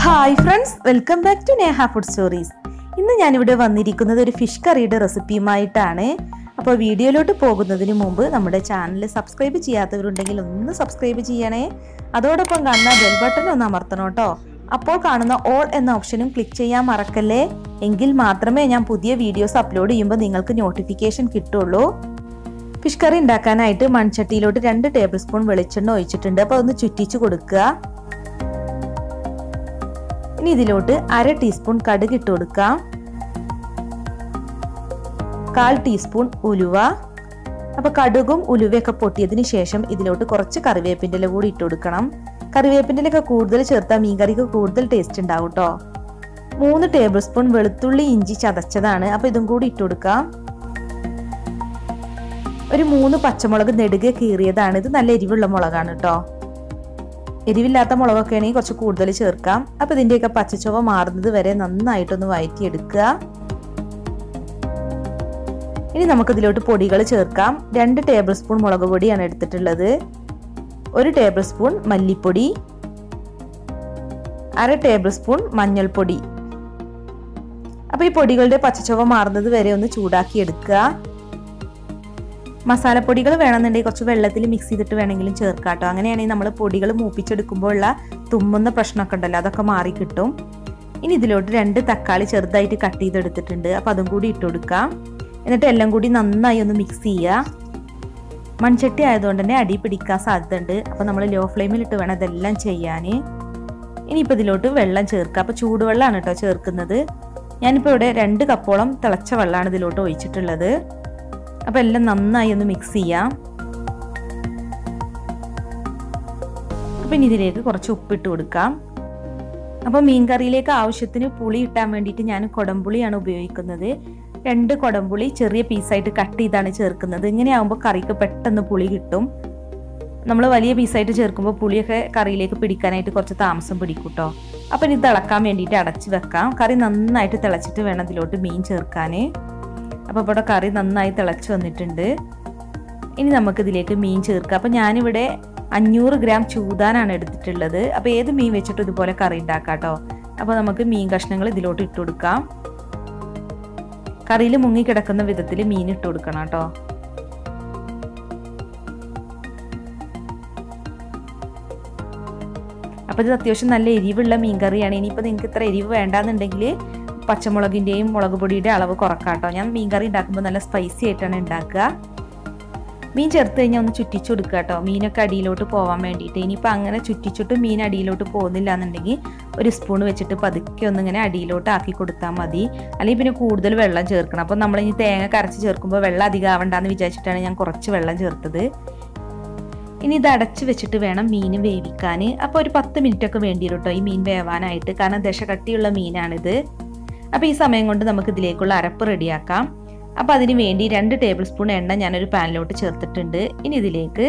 Hi friends, welcome back to Neha food stories. ഇന്ന് ഞാനിവിടെ വന്നിരിക്കുന്നത് ഒരു ഫിഷ് കറിയുടെ റെസിപ്പിയുമായിട്ടാണ്. അപ്പോൾ വീഡിയോയിലോട്ട് പോകുന്നതിന് മുമ്പ് നമ്മുടെ ചാനൽ സബ്സ്ക്രൈബ് ചെയ്യാത്തവരുണ്ടെങ്കിൽ ഒന്ന് സബ്സ്ക്രൈബ് ചെയ്യണേ. അതോടൊപ്പം കാണുന്ന ബെൽ ബട്ടൺ ഒന്ന് അമർത്തണം കേട്ടോ. അപ്പോൾ കാണുന്ന ഓൾ എന്ന ഓപ്ഷനും ക്ലിക്ക് ചെയ്യാൻ മറക്കല്ലേ. എങ്കിൽ മാത്രമേ ഞാൻ പുതിയ വീഡിയോസ് അപ്ലോഡ് ചെയ്യുമ്പോൾ നിങ്ങൾക്ക് നോട്ടിഫിക്കേഷൻ കിട്ടുള്ളൂ. ഫിഷ് കറി ഉണ്ടാക്കാനായിട്ട് മൺചട്ടിയിലോട്ട് 2 ടേബിൾ സ്പൂൺ വെളിച്ചെണ്ണ ഒഴിച്ചിട്ടുണ്ട്. അപ്പോൾ ഒന്ന് ചുറ്റിച്ച് കൊടുക്കുക. ഇനി ഇതിലോട്ട് 1/2 ടീസ്പൂൺ കടുക് ഇട്ട് കൊടുക്കാം. 1/4 ടീസ്പൂൺ ഉലുവ. അപ്പോൾ കടുകും ഉലുവയൊക്കെ പൊട്ടിയതിന് ശേഷം ഇതിലോട്ട് കുറച്ച് കറിവേപ്പിൻ്റെ ഇല കൂടി ഇട്ട് കൊടുക്കണം. കറിവേപ്പിൻ്റെ ഇലയൊക്കെ കൂടുതൽ ചേർത്താൽ മീൻകറിക്ക് കൂടുതൽ ടേസ്റ്റ് ഉണ്ടാവും കേട്ടോ. 3 ടേബിൾ സ്പൂൺ വെളുത്തുള്ളി ഇഞ്ചി ചതച്ചതാണ്. അപ്പോൾ ഇതും കൂടി ഇട്ട് കൊടുക്കാം. ഒരു 3 പച്ചമുളക് നെടുകെ കീറിയതാണ്. ഇത് നല്ല എരിവുള്ള മുളകാണ് കേട്ടോ. എരിവില്ലാത്ത മുളകൊക്കെ ആണെങ്കിൽ കുറച്ച് കൂടുതൽ ചേർക്കാം. അപ്പോൾ ഇതിൻ്റെയൊക്കെ പച്ചച്ചുവ മാറുന്നത് വരെ നന്നായിട്ടൊന്ന് വഴറ്റിയെടുക്കുക. ഇനി നമുക്കിതിലോട്ട് പൊടികൾ ചേർക്കാം. 2 ടേബിൾ സ്പൂൺ മുളക് പൊടിയാണ് എടുത്തിട്ടുള്ളത്. 1 ടേബിൾ സ്പൂൺ മല്ലിപ്പൊടി, 1/2 ടേബിൾ സ്പൂൺ മഞ്ഞൾപ്പൊടി. അപ്പോൾ ഈ പൊടികളുടെ പച്ചച്ചുവ മാറുന്നത് വരെ ഒന്ന് ചൂടാക്കി എടുക്കുക. മസാലപ്പൊടികൾ വേണമെന്നുണ്ടെങ്കിൽ കുറച്ച് വെള്ളത്തിൽ മിക്സ് ചെയ്തിട്ട് വേണമെങ്കിലും ചേർക്കാട്ടോ. അങ്ങനെയാണെങ്കിൽ നമ്മൾ പൊടികൾ മൂപ്പിച്ചെടുക്കുമ്പോഴുള്ള തുമ്മുന്ന പ്രശ്നമൊക്കെ ഉണ്ടല്ലോ, അതൊക്കെ മാറി കിട്ടും. ഇനി ഇതിലോട്ട് 2 തക്കാളി ചെറുതായിട്ട് കട്ട് ചെയ്തെടുത്തിട്ടുണ്ട്. അപ്പോൾ അതും കൂടി ഇട്ട് കൊടുക്കാം. എന്നിട്ട് എല്ലാം കൂടി നന്നായി ഒന്ന് മിക്സ് ചെയ്യുക. മൺചട്ടി ആയതുകൊണ്ട് തന്നെ അടി പിടിക്കാൻ സാധ്യതയുണ്ട്. അപ്പോൾ നമ്മൾ ലോ ഫ്ലെയിമിലിട്ട് വേണം ഇതെല്ലാം ചെയ്യാൻ. ഇനിയിപ്പോൾ ഇതിലോട്ട് വെള്ളം ചേർക്കുക. അപ്പോൾ ചൂടുവെള്ളമാണ് കേട്ടോ ചേർക്കുന്നത്. ഞാനിപ്പോൾ ഇവിടെ 2 കപ്പോളം തിളച്ച വെള്ളമാണ് ഇതിലോട്ട് ഒഴിച്ചിട്ടുള്ളത്. അപ്പോൾ എല്ലാം നന്നായി ഒന്ന് മിക്സ് ചെയ്യാം. അപ്പം ഇനി ഇതിലേക്ക് കുറച്ച് ഉപ്പിട്ട് കൊടുക്കാം. അപ്പോൾ മീൻ കറിയിലേക്ക് ആവശ്യത്തിന് പുളി ഇട്ടാൻ വേണ്ടിയിട്ട് ഞാൻ കുടംപുളിയാണ് ഉപയോഗിക്കുന്നത്. 2 കുടംപുളി ചെറിയ പീസായിട്ട് കട്ട് ചെയ്താണ് ചേർക്കുന്നത്. ഇങ്ങനെ ആകുമ്പോൾ കറിക്ക് പെട്ടെന്ന് പുളി കിട്ടും. നമ്മൾ വലിയ പീസായിട്ട് ചേർക്കുമ്പോൾ പുളിയൊക്കെ കറിയിലേക്ക് പിടിക്കാനായിട്ട് കുറച്ച് താമസം പിടിക്കും കേട്ടോ. അപ്പം ഇത് തിളക്കാൻ വേണ്ടിയിട്ട് അടച്ച് വെക്കാം. കറി നന്നായിട്ട് തിളച്ചിട്ട് വേണം ഇതിലോട്ട് മീൻ ചേർക്കാൻ. അപ്പോൾ ഇവിടെ കറി നന്നായി തിളച്ച് വന്നിട്ടുണ്ട്. ഇനി നമുക്കിതിലേക്ക് മീൻ ചേർക്കാം. അപ്പോൾ ഞാനിവിടെ 500 ഗ്രാം ചൂതാനാണ് എടുത്തിട്ടുള്ളത്. അപ്പോൾ ഏത് മീൻ വെച്ചിട്ടും ഇതുപോലെ കറി ഉണ്ടാക്കാം കേട്ടോ. അപ്പോൾ നമുക്ക് മീൻ കഷ്ണങ്ങൾ ഇതിലോട്ട് ഇട്ട് കൊടുക്കാം. കറിയിൽ മുങ്ങിക്കിടക്കുന്ന വിധത്തിൽ മീൻ ഇട്ട് കൊടുക്കണം കേട്ടോ. അപ്പോൾ ഇത് അത്യാവശ്യം നല്ല എരിവുള്ള മീൻ കറിയാണ്. ഇനിയിപ്പോൾ നിങ്ങൾക്ക് ഇത്ര എരിവ് വേണ്ടാന്നുണ്ടെങ്കിൽ പച്ചമുളകിൻ്റെയും മുളക് പൊടിയുടെ അളവ് കുറക്കാട്ടോ. ഞാൻ മീൻ കറി ഉണ്ടാക്കുമ്പോൾ നല്ല സ്പൈസി ആയിട്ടാണ് ഉണ്ടാക്കുക. മീൻ ചേർത്ത് കഴിഞ്ഞാൽ ഒന്ന് ചുറ്റിച്ചു കൊടുക്കുക കേട്ടോ, മീനൊക്കെ അടിയിലോട്ട് പോകാൻ വേണ്ടിയിട്ട്. ഇനിയിപ്പോൾ അങ്ങനെ ചുറ്റിച്ചിട്ട് മീൻ അടിയിലോട്ട് പോകുന്നില്ല എന്നുണ്ടെങ്കിൽ 1 സ്പൂൺ വെച്ചിട്ട് പതുക്കെ ഒന്നിങ്ങനെ അടിയിലോട്ട് ആക്കി കൊടുത്താൽ മതി. അല്ലെങ്കിൽ പിന്നെ കൂടുതൽ വെള്ളം ചേർക്കണം. അപ്പോൾ നമ്മളിനി തേങ്ങ കരച്ച് ചേർക്കുമ്പോൾ വെള്ളം അധികം ആവണ്ടെന്ന് വിചാരിച്ചിട്ടാണ് ഞാൻ കുറച്ച് വെള്ളം ചേർത്തത്. ഇനി ഇത് അടച്ച് വെച്ചിട്ട് വേണം മീൻ വേവിക്കാൻ. അപ്പോൾ ഒരു 10 മിനിറ്റൊക്കെ വേണ്ടി വരും കേട്ടോ ഈ മീൻ വേവാനായിട്ട്. കാരണം ദശ കട്ടിയുള്ള മീനാണിത്. അപ്പോൾ ഈ സമയം കൊണ്ട് നമുക്ക് ഇതിലേക്കുള്ള അരപ്പ് റെഡിയാക്കാം. അപ്പോൾ അതിന് വേണ്ടി 2 ടേബിൾ സ്പൂൺ എണ്ണ ഞാനൊരു പാനിലോട്ട് ചേർത്തിട്ടുണ്ട്. ഇനി ഇതിലേക്ക്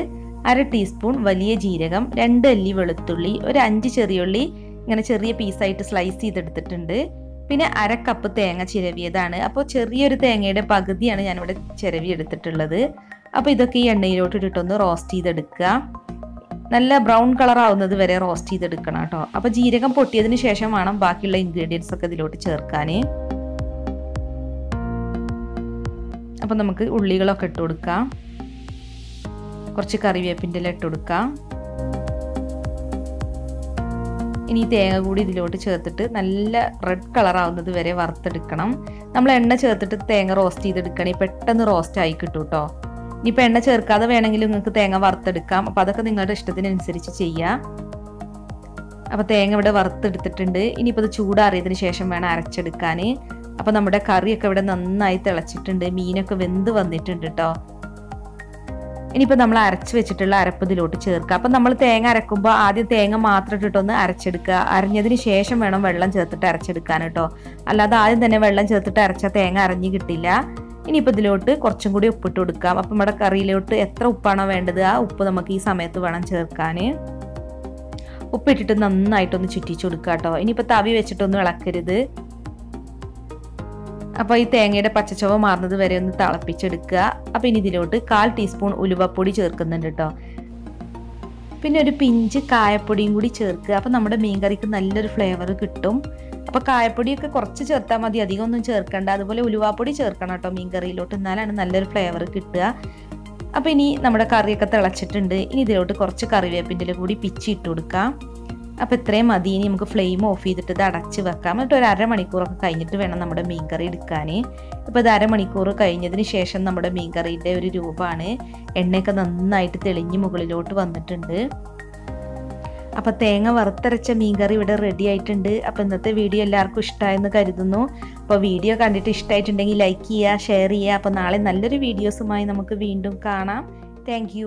1/2 ടീസ്പൂൺ വലിയ ജീരകം, 2 അല്ലി വെളുത്തുള്ളി, ഒരു 5 ചെറിയുള്ളി ഇങ്ങനെ ചെറിയ പീസായിട്ട് സ്ലൈസ് ചെയ്തെടുത്തിട്ടുണ്ട്. പിന്നെ 1/2 കപ്പ് തേങ്ങ ചിരവിയതാണ്. അപ്പോൾ ചെറിയൊരു തേങ്ങയുടെ പകുതിയാണ് ഞാനിവിടെ ചിരവി എടുത്തിട്ടുള്ളത്. അപ്പോൾ ഇതൊക്കെ ഈ എണ്ണയിലോട്ട് ഇട്ടിട്ടൊന്ന് റോസ്റ്റ് ചെയ്തെടുക്കുക. നല്ല ബ്രൗൺ കളർ ആവുന്നത് വരെ റോസ്റ്റ് ചെയ്തെടുക്കണം കേട്ടോ. അപ്പോൾ ജീരകം പൊട്ടിയതിന് ശേഷം വേണം ബാക്കിയുള്ള ഇൻഗ്രീഡിയൻസ് ഒക്കെ ഇതിലോട്ട് ചേർക്കാൻ. അപ്പോൾ നമുക്ക് ഉള്ളികളൊക്കെ ഇട്ട് കൊടുക്കാം. കുറച്ച് കറിവേപ്പിൻ്റെ ഇല ഇട്ട് കൊടുക്കാം. ഇനി തേങ്ങ കൂടി ഇതിലോട്ട് ചേർത്തിട്ട് നല്ല റെഡ് കളർ ആവുന്നത് വരെ വറുത്തെടുക്കണം. നമ്മൾ എണ്ണ ചേർത്തിട്ട് തേങ്ങ റോസ്റ്റ് ചെയ്തെടുക്കണമെങ്കിൽ പെട്ടെന്ന് റോസ്റ്റ് ആയി കിട്ടും കേട്ടോ. ഇനിയിപ്പോൾ എണ്ണ ചേർക്കാതെ വേണമെങ്കിൽ നിങ്ങൾക്ക് തേങ്ങ വറുത്തെടുക്കാം. അപ്പോൾ അതൊക്കെ നിങ്ങളുടെ ഇഷ്ടത്തിനനുസരിച്ച് ചെയ്യുക. അപ്പോൾ തേങ്ങ ഇവിടെ വറുത്തെടുത്തിട്ടുണ്ട്. ഇനിയിപ്പോൾ ഇത് ചൂടാറിയതിന് ശേഷം വേണം അരച്ചെടുക്കാൻ. അപ്പോൾ നമ്മുടെ കറിയൊക്കെ ഇവിടെ നന്നായി തിളച്ചിട്ടുണ്ട്. മീനൊക്കെ വെന്ത് വന്നിട്ടുണ്ട് കേട്ടോ. ഇനിയിപ്പോൾ നമ്മൾ അരച്ച് വെച്ചിട്ടുള്ള അരപ്പ് ഇതിലോട്ട് ചേർക്കുക. അപ്പം നമ്മൾ തേങ്ങ അരക്കുമ്പോൾ ആദ്യം തേങ്ങ മാത്രം ഇട്ടിട്ടൊന്ന് അരച്ചെടുക്കുക. അരഞ്ഞതിന് ശേഷം വേണം വെള്ളം ചേർത്തിട്ട് അരച്ചെടുക്കാൻ കേട്ടോ. അല്ലാതെ ആദ്യം തന്നെ വെള്ളം ചേർത്തിട്ട് അരച്ചാൽ തേങ്ങ അരഞ്ഞ് കിട്ടില്ല. ഇനിയിപ്പോൾ ഇതിലോട്ട് കുറച്ചും കൂടി ഉപ്പിട്ട് കൊടുക്കാം. അപ്പം നമ്മുടെ കറിയിലോട്ട് എത്ര ഉപ്പാണോ വേണ്ടത് ആ ഉപ്പ് നമുക്ക് ഈ സമയത്ത് വേണം ചേർക്കാൻ. ഉപ്പിട്ടിട്ട് നന്നായിട്ടൊന്ന് ചുറ്റിച്ച് കൊടുക്കുക കേട്ടോ. ഇനിയിപ്പോൾ തവി വെച്ചിട്ടൊന്നും ഇളക്കരുത്. അപ്പോൾ ഈ തേങ്ങയുടെ പച്ചച്ചുവ മാറുന്നത് വരെ ഒന്ന് തിളപ്പിച്ചെടുക്കുക. അപ്പോൾ ഇനി ഇതിലോട്ട് 1/4 ടീസ്പൂൺ ഉലുവപ്പൊടി ചേർക്കുന്നുണ്ട് കേട്ടോ. പിന്നെ ഒരു പിഞ്ച് കായപ്പൊടിയും കൂടി ചേർക്കുക. അപ്പോൾ നമ്മുടെ മീൻ കറിക്ക് നല്ലൊരു ഫ്ലേവർ കിട്ടും. അപ്പോൾ കായപ്പൊടിയൊക്കെ കുറച്ച് ചേർത്താൽ മതി, അധികം ഒന്നും ചേർക്കണ്ട. അതുപോലെ ഉലുവാപ്പൊടി ചേർക്കണം കേട്ടോ മീൻ കറിയിലോട്ട്, എന്നാലാണ് നല്ലൊരു ഫ്ലേവർ കിട്ടുക. അപ്പോൾ ഇനി നമ്മുടെ കറിയൊക്കെ തിളച്ചിട്ടുണ്ട്. ഇനി ഇതിലോട്ട് കുറച്ച് കറിവേപ്പിൻ്റെ കൂടി പിച്ചി ഇട്ട് കൊടുക്കാം. അപ്പോൾ ഇത്രയും മതി. ഇനി നമുക്ക് ഫ്ലെയിം ഓഫ് ചെയ്തിട്ട് ഇത് അടച്ച് വെക്കാം. എന്നിട്ട് ഒരു അരമണിക്കൂറൊക്കെ കഴിഞ്ഞിട്ട് വേണം നമ്മുടെ മീൻ കറി എടുക്കാൻ. ഇപ്പോൾ ഇത് അരമണിക്കൂർ കഴിഞ്ഞതിന് ശേഷം നമ്മുടെ മീൻ കറിയുടെ ഒരു രൂപമാണ്. എണ്ണയൊക്കെ നന്നായിട്ട് തെളിഞ്ഞ് മുകളിലോട്ട് വന്നിട്ടുണ്ട്. അപ്പോൾ തേങ്ങ വറുത്തരച്ച മീൻ കറി ഇവിടെ റെഡി ആയിട്ടുണ്ട്. അപ്പോൾ ഇന്നത്തെ വീഡിയോ എല്ലാവർക്കും ഇഷ്ടമായെന്ന് കരുതുന്നു. അപ്പോൾ വീഡിയോ കണ്ടിട്ട് ഇഷ്ടമായിട്ടുണ്ടെങ്കിൽ ലൈക്ക് ചെയ്യുക, ഷെയർ ചെയ്യുക. അപ്പോൾ നാളെ നല്ലൊരു വീഡിയോസുമായി നമുക്ക് വീണ്ടും കാണാം. താങ്ക്